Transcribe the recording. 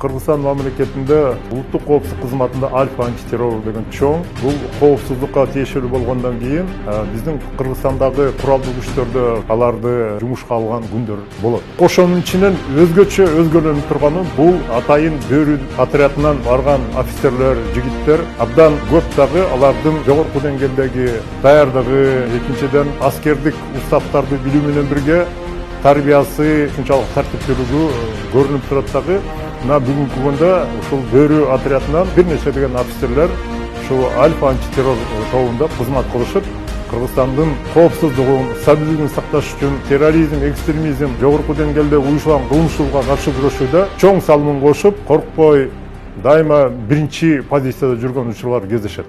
Кыргызстан мамлекетинде улуттук коопсуздук кызматында альфа антитеррор деген чоң. Бул коопсуздукка тиешелүү болгондон кийин биздин Кыргызстандагы куралдуу күчтөрдө аларды жумушка алган күндөр болот. Ошонун ичинен өзгөлөнүп турганы бул атайын бөрү отрядынан барган офицерлер, жигиттер абдан көп дагы алардын жогорку деңгээлдеги даярдыгы, экинчиден аскердик устаттарды билүү менен бирге тарбиясы ушунчалык тартиптүүлүгү көрүнүп турат дагы. Мына бүгүнкү күндө ушул бөрү отрядынан бир нече деген офицерлер ушул альфа антитеррор тобунда кызмат кылышып, Кыргызстандын коопсуздугун, стабилдүүлүгүн сакташ үчүн терроризм, экстремизм, жогорку деңгээлде уюшулган кылмышчылыкка каршы күрөшүүдө чоң салымын кошуп, коркпой дайыма биринчи позицияда жүргөн учурлар кездешет.